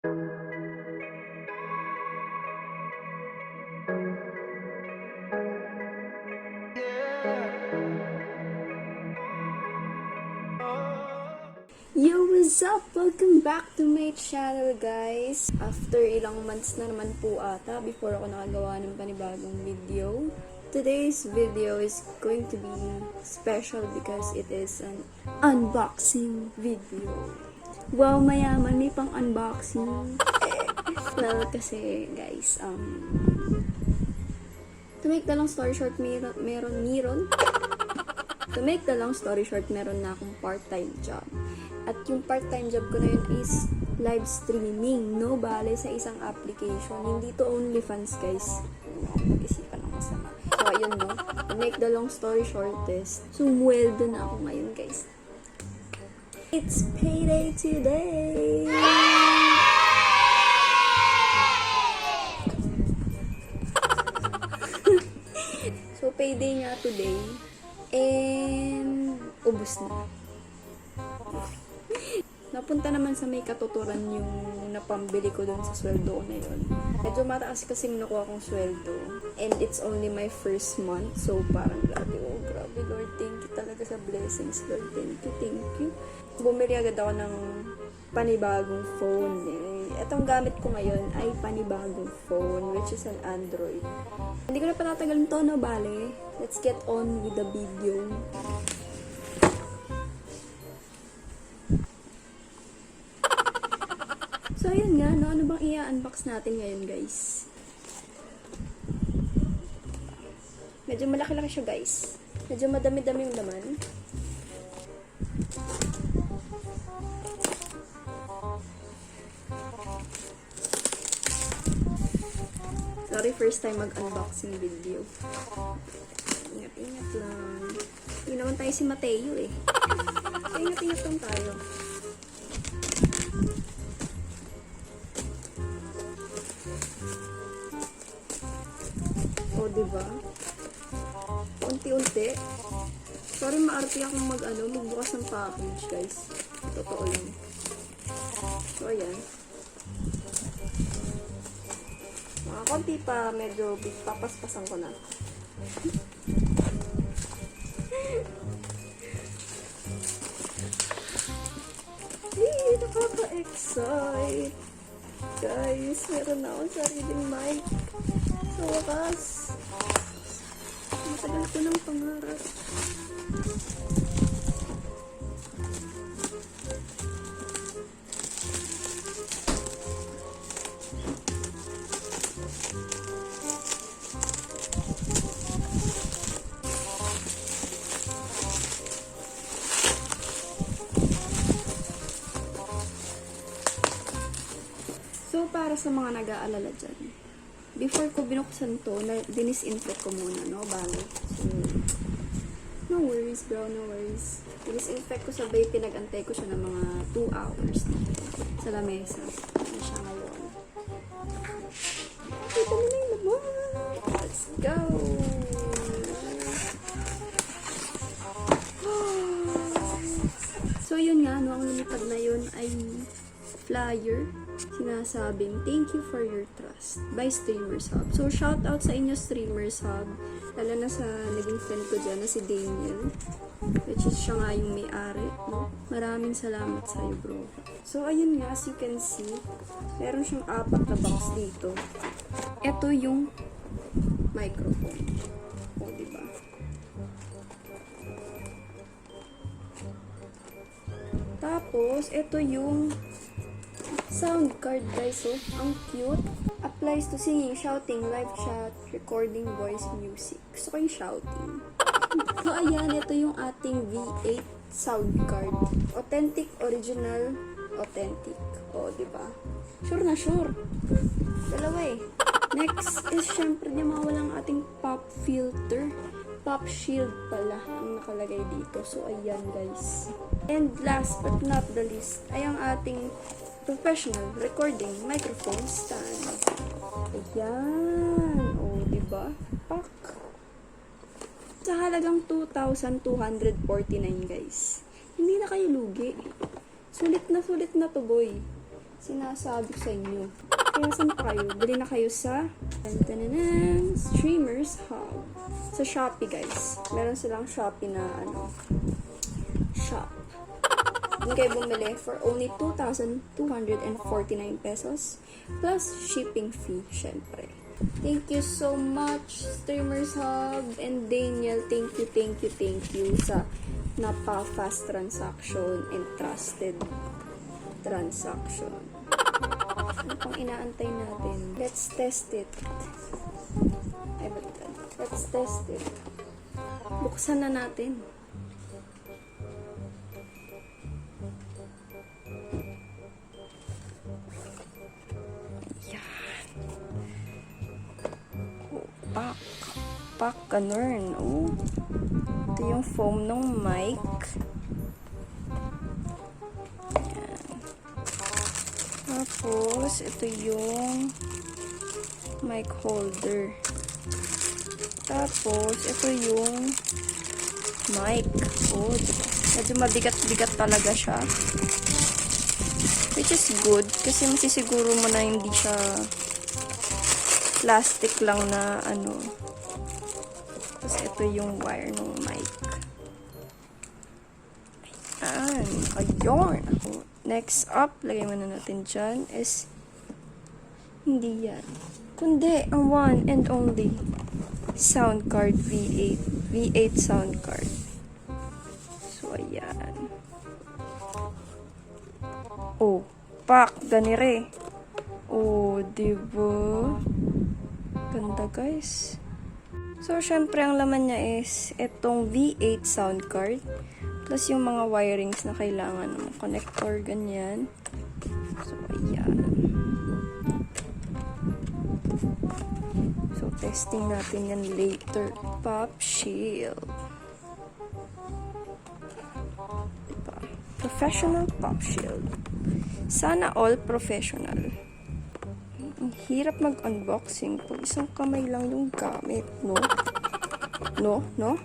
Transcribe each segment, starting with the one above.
Yo, what's up? Welcome back to my channel, guys. After ilang months na naman po ata before ako nakagawa ng panibagong video. Today's video is going to be special because it is an unboxing video. Wow, mayaman, may pang unboxing. Well, kasi guys, to make the long story short, meron na akong part-time job. At yung part-time job ko na yun is live streaming, no? Bale, sa isang application. Hindi to OnlyFans, guys. Mag-isipan ng masama. So, ayun, no? To make the long story shortest, sumweldo na ako ngayon, guys. It's payday today! So, payday nga today. And, ubos na. Napunta naman sa may katuturan yung napambili ko dun sa sweldo ko na yun. Medyo mataas kasing nakuha kong sweldo. And it's only my first month. So, parang grabe. Oh, grabe, Lord. Thank you talaga sa blessings, Lord. Thank you. Bumili agad ako ng panibagong phone. Itong gamit ko ngayon ay panibagong phone, which is an Android. Hindi ko na patatagalin to, no? Bale, let's get on with the video. So, ayun nga, no? Ano bang i-unbox natin ngayon, guys? Medyo malaki-laki siya, guys. Medyo madami-dami yung laman. Sorry, first time mag-unboxing video. Ingat-ingat lang. Hindi naman tayo si Mateo, eh. So, ingat-ingat lang tayo. O, diba? Unti-unti. Sorry, maarte akong magbukas ng package, guys. Totoo lang. So, ayan. Mga konti pa, medyo papaspasan ko na. Hey, nakaka-excite! Guys, meron na akong sariling mic. Sa wakas. Matagal ko ng pangarap. So, para sa mga nag-aalala dyan, before ko binuksan to, dinisinfect ko muna, no? Bago. So, no worries, bro, no worries. Dinisinfect ko sabay, pinag-antay ko siya ng mga 2 hours sa lamesa. Ano siya ngayon? Kita mo na yung laman! Let's go! So, yun nga, no? Ang lumipad na yun ay flyer. Sinasabing, thank you for your trust by Streamers Hub. So, shout out sa inyo, Streamers Hub. Lalo na sa naging friend ko dyan na si Daniel. Which is siya nga yung may-ari. No? Maraming salamat sa'yo, bro. So, ayun nga, as you can see, meron siyang 4 na box dito. Ito yung microphone. O, diba? Tapos, ito yung Soundcard, guys. So, ang cute. Applies to singing, shouting, live chat, recording, voice, music. Gusto ko yung shouting. So, ayan. Ito yung ating V8 Soundcard. Authentic, original, authentic. O, diba? Sure na sure. Dalawa eh. Next is, syempre, di mawalang ating pop filter. Pop shield pala ang nakalagay dito. So, ayan, guys. And last but not the least, ay ang ating professional recording microphone stand. Ayan. O, diba? Pak. Sa halagang 2,249, guys. Hindi na kayo lugi. Sulit na to, boy. Sinasabi ko sa inyo. Kaya saan pa kayo? Bili na kayo sa Streamers Hub. Sa Shopee, guys. Meron silang Shopee na shop. Doon kayo bumili for only 2,249 pesos plus shipping fee, syempre. Thank you so much, Streamers Hub and Daniel. Thank you sa napaka-fast transaction and trusted transaction. Ano pang inaantay natin? Let's test it. Let's test it. Buksan na natin. Ayan. Oh, pack, ganun. Oh. Ito yung foam ng mic. Tapos, ito yung mic holder. Tapos, ito yung mic. Oh, medyo mabigat-bigat talaga siya. Which is good, kasi masisiguro mo na hindi siya plastic lang na Tapos, ito yung wire ng mic. Ayun. Next up, lagay muna natin dyan is hindi yan. Kundi, ang one and only Soundcard V8 Soundcard. So, ayan. Oh, pack, ganire. Oh, diba? Ganda, guys. So, syempre, ang laman niya is itong V8 Soundcard. Plus yung mga wirings na kailangan ng connector, ganyan. So, ayan. So, testing natin yan later. Pop shield. Diba? Professional pop shield. Sana all professional. Ang hirap mag-unboxing pag isang kamay lang yung gamit, no? No?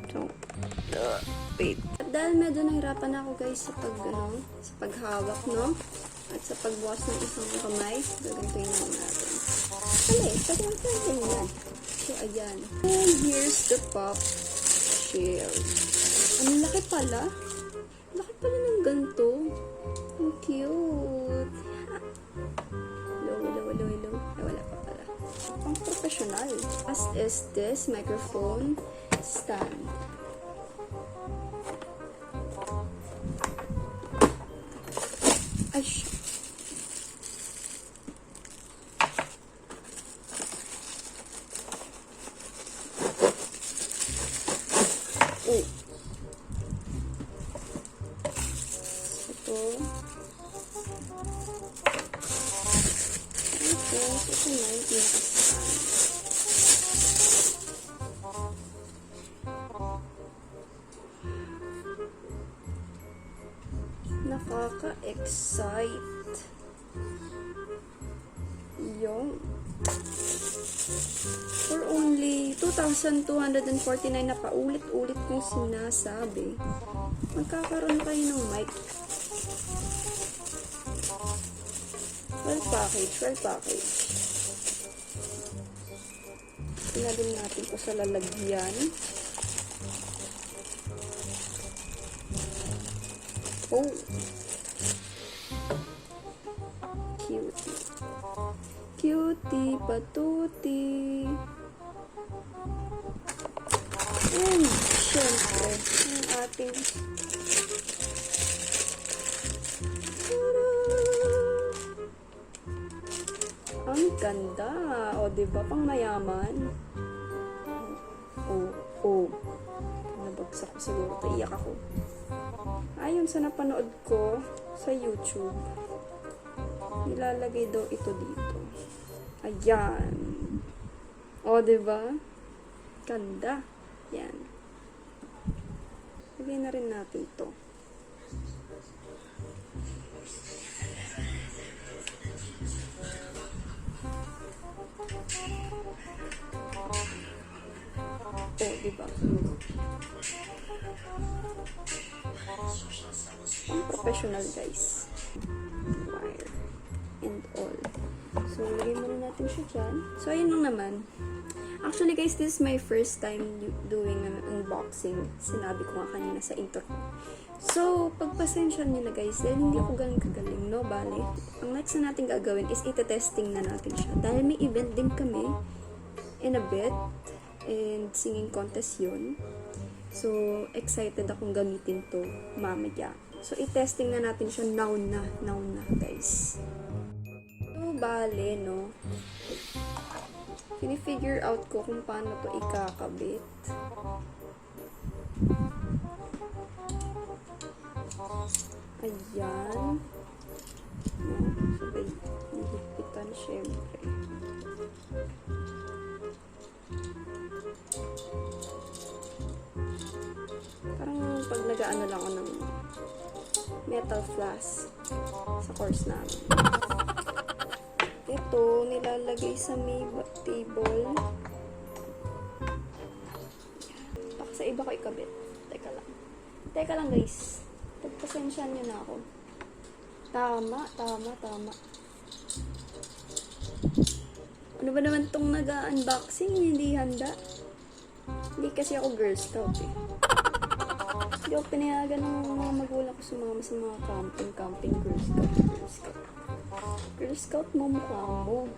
So, wait. At dahil medyo nahirapan ako guys sa paghawak, no? At sa pagbukas ng isang kamay, gagantuin naman natin. Pwede natin yan. So, ayan. And here's the pop shield. Ang laki pala. Laki pala ng ganito. Ang cute. Hello. Ay, wala pa pala. Ang professional. Last is this microphone stand. Ay, oh. Ito. Ito na yung pinakasan. Nakaka-excite. Yung for only 2,249 na paulit-ulit kong sinasabi, magkakaroon kayo ng mic. Well package. Pinalin natin ko sa lalagyan. Oh. Cutie patuti. And syempre, ang ating ang ganda. O, diba? Pang mayaman. Oh. Nabagsak ko siguro. Iyak ako. Ayon sa napanood ko sa YouTube, nilalagay daw ito dito. Ayan. O, diba? Ganda. Yan. Lagay na rin natin to. O, diba? Ang professional, guys. Diba? and all. So, lagay muna natin siya dyan. So, ayun lang naman. Actually guys, this is my first time doing an unboxing. Sinabi ko nga kanina sa intro. So, pagpasensya nila guys, dahil hindi ako ganun kagaling, no? Bale, ang next na natin gagawin is itetesting na natin siya. Dahil may event din kami in a bit, and singing contest yun. So, excited akong gamitin to mamaya. So, i-testing na natin siya now na guys. So, bale, no? Fini-figure out ko kung paano to ikakabit. Ayan. No? Sabay, hihigpitan syempre. Parang pag nag-ano lang ako ng metal flask sa course namin. Ito, nilalagay sa may table. Baka sa iba ko ikabit. Teka lang guys. Pagpasensyahan nyo na ako. Tama. Ano ba naman tong nag-unboxing? Hindi handa. Hindi kasi ako Girl Scout eh. Hindi ako pinayagan ng mga magulang ko sumama sa mga camping, Girl Scout. Girl Scout mo mukha mo.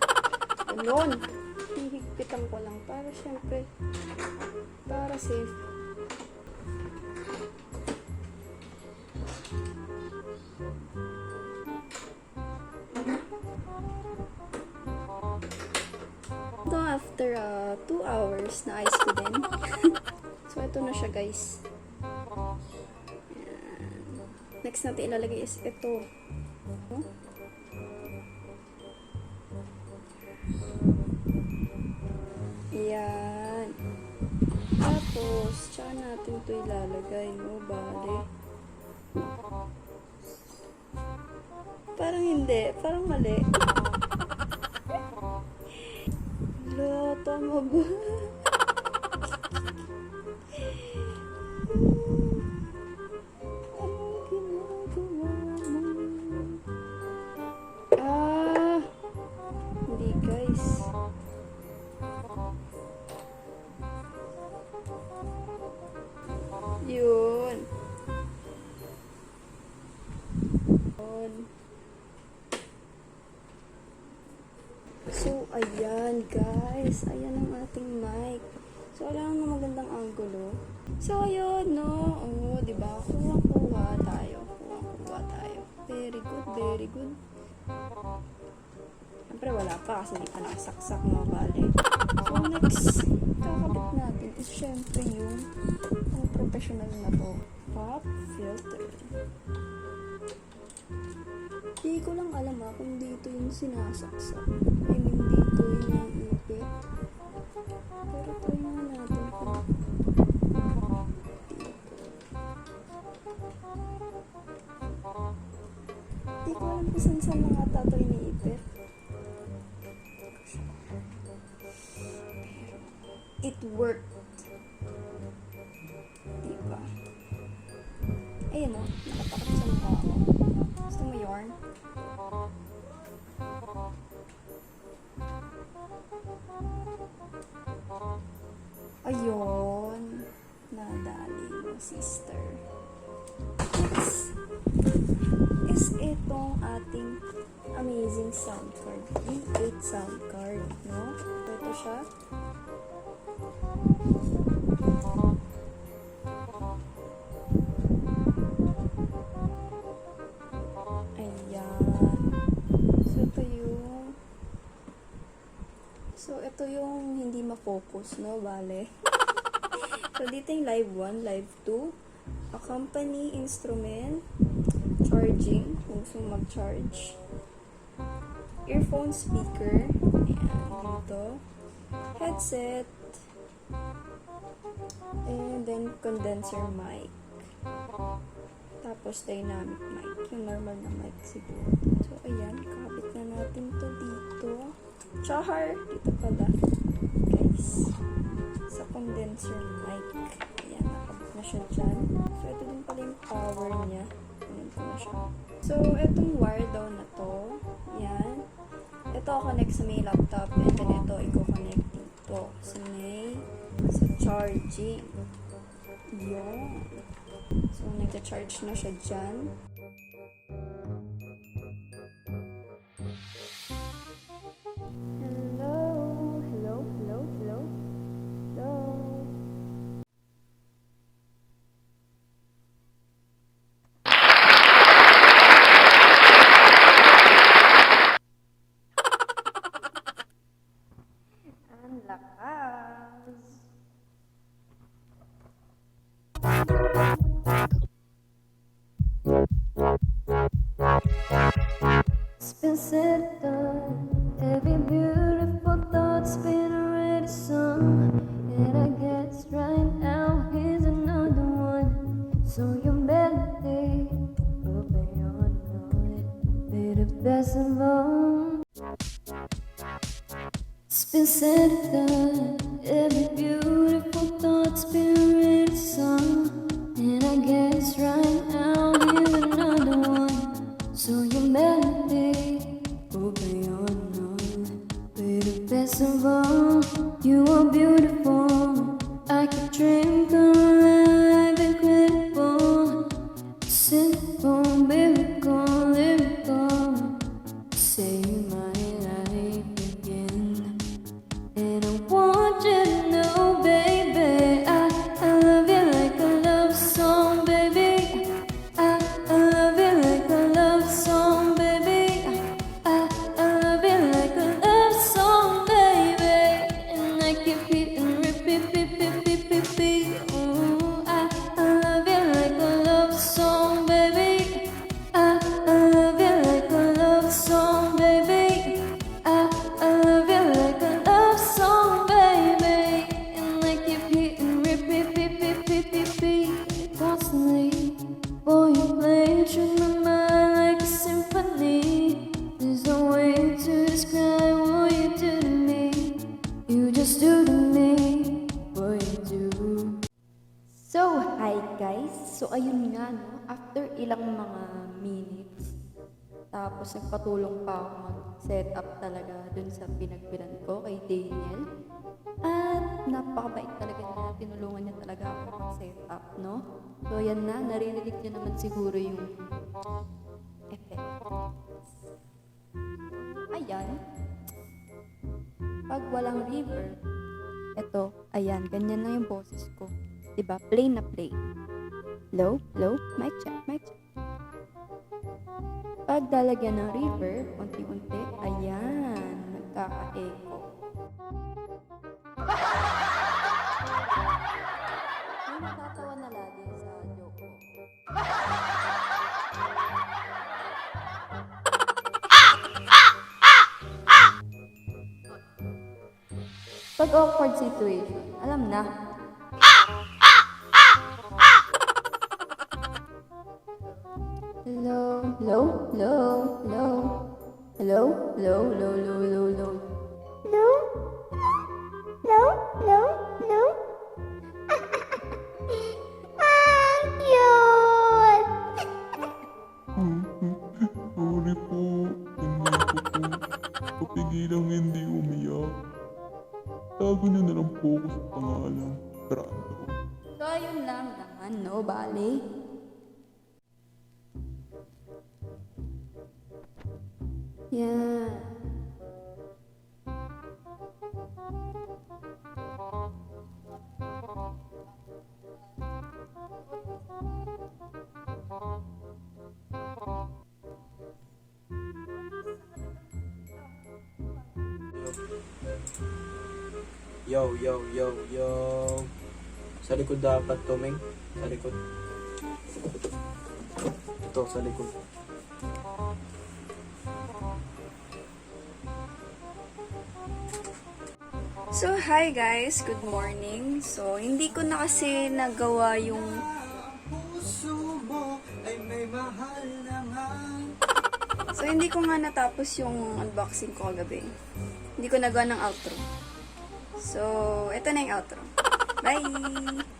Ganon. Hihigpitan ko lang para syempre, para safe. Ito after 2 hours na ice ko din. So ito na siya guys. Next natin ilalagay is ito. Ayan. Tapos, tsaka natin ito ilalagay, no? Bale. Parang hindi. Parang mali. Lo, tama ba? Hindi guys. Yun. So, ayan guys. Ayan ang ating mic. So, alam mo magandang angulo. So, ayun, no? Oh, diba? Kuha tayo. Very good. Siyempre, wala pa kasi hindi pa nakasaksak mga bale. So, next, kakabit natin is syempre yung professional na to. Pop filter. Hindi ko lang alam kung dito yung sinasaksak. I mean, dito yung naipit. Pero try nga natin kung dito. Hindi ko alam kung saan mga tato iniipit. It worked. Diba? Ayun o, nakatakot sa mukha ako. Gusto mo yarn? Ayun. Nadali mo, sister. Next is itong ating amazing Soundcard. BM800 Soundcard, no? Ito siya. So, ito yung hindi ma-focus, no? Bale. So, dito yung live 1, live 2. Accompany, instrument, charging, kung gusto mag-charge. Earphone speaker. Ayan, dito. Headset. And then, condenser mic. Tapos, dynamic mic. Yung normal na mic siguro. So, ayan. Kapit na natin to dito. Chahar! Dito pala. Guys. Sa condenser mic. Ayan, nakabit na siya dyan. So, ito din pala yung power niya. Ayan ko na siya. So, itong wire daw na to. Ayan. ito connect sa may laptop, and then ito i-connect dito sa charging. Yun. So, nagcha-charge na siya dyan. It's been said done, every beautiful thought's been already sung, and I guess right now here's another one. So your melody will be on it, be the best of all. It's been said done, every beautiful thought's been already sung, and I guess right now here's another one. So your melody will be on, be the best of all. You are beautiful, I could dream, come alive, incredible, simple, miracle, lyrical. Say my life again, and I want you to know, baby, I love you like a love song, baby. I love you like a love song, baby. I love you like a love song, baby. And I keep hitting repeat, beep, beep, beep, beep, beep. Ooh, I love you like a love song, baby. I love you like a love song, baby. I love you like a love song, baby. And I keep hitting repeat, beep, beep, beep, beep, beep. Constantly, boy, you play through my mind like a symphony. There's no way to describe what you do to me. You just do to me what you do. So, hi guys. So, ayun nga, no? After ilang mga minutes, tapos nagpatulong pa ako mag-set up talaga dun sa pinagbilan ko kay Daniel. At napakabait talaga niya. Tinulungan niya talaga ako mag-set up, no? So, yan na. Naririnig niyo naman siguro yung effect. Ayan. Pag walang reverb, eto, ayan, ganyan na yung boses ko. Diba? Plain na plain. Low, low, mic check, mic check. Pag dalagyan ng reverb, unti-unti, ayan, nagkaka-echo. May natatawa na lagi sa joke ko. Pag awkward situation, alam na. Hello, hello, hello, hello. Hello, hello, hello, hello, hello, hello. Hello? Hello, hello, hello. Ang cute! Sorry po, hindi ko po kapigilang hindi umiyak. Tago niyo na lang po ako sa pangalan, Brando. So, ayun lang naman, no, bale. Yeah. Yo, yo, yo, yo. Sa likod dapat tuming. Sa likod. Ito, sa likod. So, hi guys. Good morning. So, hindi ko na kasi nagawa yung... So, hindi ko nga natapos yung unboxing ko kagabi. Hindi ko nagawa ng outro. So, ito na yung outro. Bye!